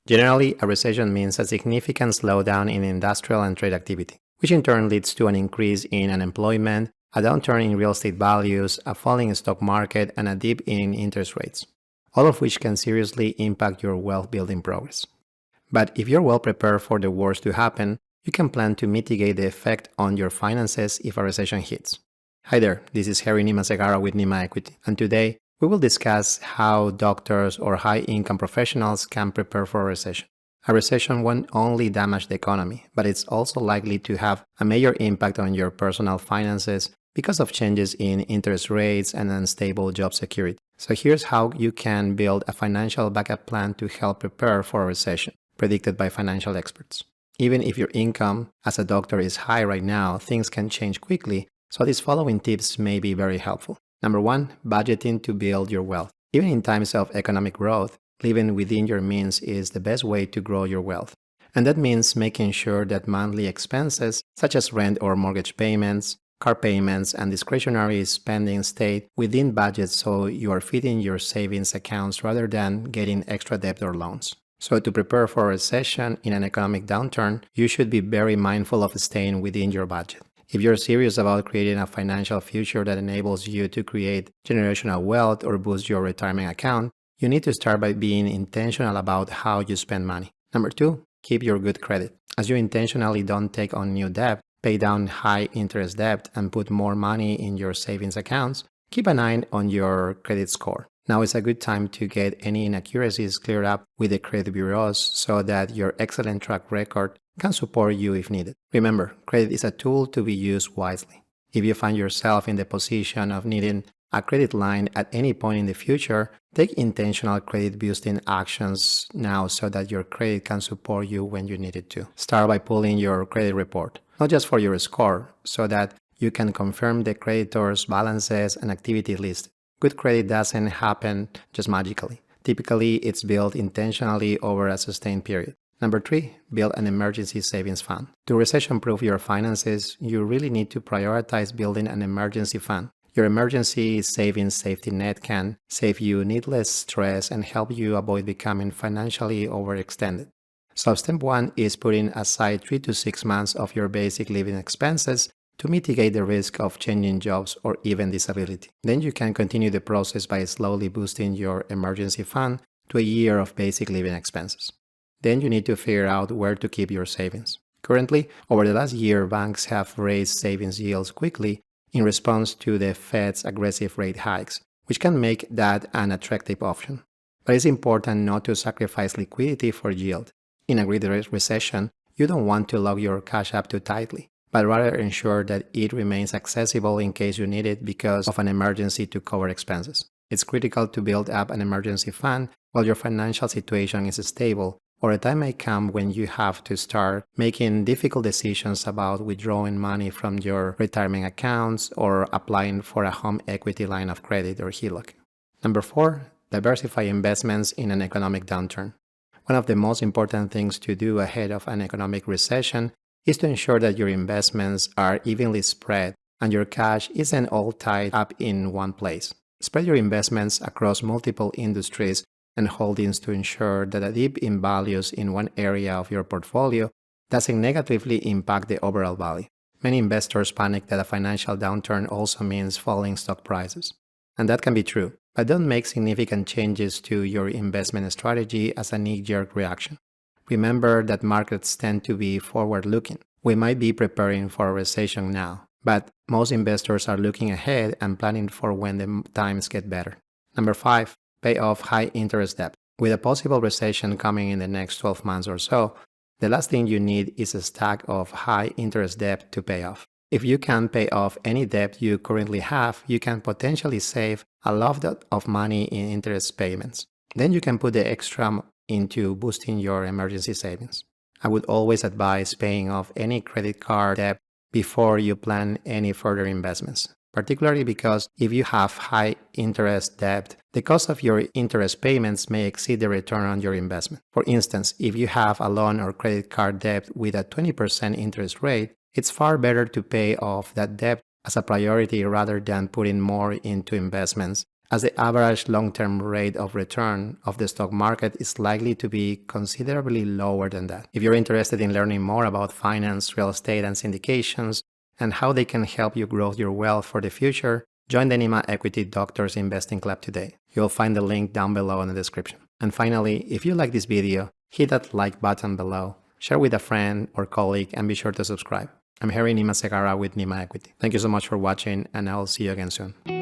Generally, a recession means a significant slowdown in industrial and trade activity, which in turn leads to an increase in unemployment, a downturn in real estate values, a falling stock market, and a dip in interest rates, all of which can seriously impact your wealth building progress. But if you're well prepared for the worst to happen, you can plan to mitigate the effect on your finances if a recession hits. Hi there, this is Nima with Nima Equity, and today we will discuss how doctors or high-income professionals can prepare for a recession. A recession won't only damage the economy, but it's also likely to have a major impact on your personal finances because of changes in interest rates and unstable job security. So here's how you can build a financial backup plan to help prepare for a recession, predicted by financial experts. Even if your income as a doctor is high right now, things can change quickly, so these following tips may be very helpful. Number 1, budgeting to build your wealth. Even in times of economic growth, living within your means is the best way to grow your wealth. And that means making sure that monthly expenses, such as rent or mortgage payments, car payments, and discretionary spending stay within budget so you are feeding your savings accounts rather than getting extra debt or loans. So to prepare for a recession in an economic downturn, you should be very mindful of staying within your budget. If you're serious about creating a financial future that enables you to create generational wealth or boost your retirement account, you need to start by being intentional about how you spend money. Number 2, keep your good credit. As you intentionally don't take on new debt, pay down high interest debt, and put more money in your savings accounts, keep an eye on your credit score. Now is a good time to get any inaccuracies cleared up with the credit bureaus so that your excellent track record can support you if needed. Remember, credit is a tool to be used wisely. If you find yourself in the position of needing a credit line at any point in the future, take intentional credit boosting actions now so that your credit can support you when you need it to. Start by pulling your credit report, not just for your score, so that you can confirm the creditor's balances and activity list. Good credit doesn't happen just magically. Typically, it's built intentionally over a sustained period. Number 3, build an emergency savings fund. To recession-proof your finances, you really need to prioritize building an emergency fund. Your emergency savings safety net can save you needless stress and help you avoid becoming financially overextended. So step 1 is putting aside 3 to 6 months of your basic living expenses to mitigate the risk of changing jobs or even disability. Then you can continue the process by slowly boosting your emergency fund to a year of basic living expenses. Then you need to figure out where to keep your savings. Currently, over the last year, banks have raised savings yields quickly in response to the Fed's aggressive rate hikes, which can make that an attractive option. But it's important not to sacrifice liquidity for yield. In a great recession, you don't want to lock your cash up too tightly, but rather ensure that it remains accessible in case you need it because of an emergency to cover expenses. It's critical to build up an emergency fund while your financial situation is stable, or a time may come when you have to start making difficult decisions about withdrawing money from your retirement accounts or applying for a home equity line of credit or HELOC. Number 4, diversify investments in an economic downturn. One of the most important things to do ahead of an economic recession is to ensure that your investments are evenly spread and your cash isn't all tied up in one place. Spread your investments across multiple industries and holdings to ensure that a dip in values in one area of your portfolio doesn't negatively impact the overall value. Many investors panic that a financial downturn also means falling stock prices. And that can be true, but don't make significant changes to your investment strategy as a knee-jerk reaction. Remember that markets tend to be forward-looking. We might be preparing for a recession now, but most investors are looking ahead and planning for when the times get better. Number 5, pay off high-interest debt. With a possible recession coming in the next 12 months or so, the last thing you need is a stack of high-interest debt to pay off. If you can pay off any debt you currently have, you can potentially save a lot of money in interest payments. Then you can put the extra into boosting your emergency savings. I would always advise paying off any credit card debt before you plan any further investments, particularly because if you have high interest debt, the cost of your interest payments may exceed the return on your investment. For instance, if you have a loan or credit card debt with a 20% interest rate, it's far better to pay off that debt as a priority rather than putting more into investments as the average long-term rate of return of the stock market is likely to be considerably lower than that. If you're interested in learning more about finance, real estate, and syndications, and how they can help you grow your wealth for the future, join the Nima Equity Doctors Investing Club today. You'll find the link down below in the description. And finally, if you like this video, hit that like button below, share with a friend or colleague, and be sure to subscribe. I'm Harry Nima Segara with Nima Equity. Thank you so much for watching, and I'll see you again soon.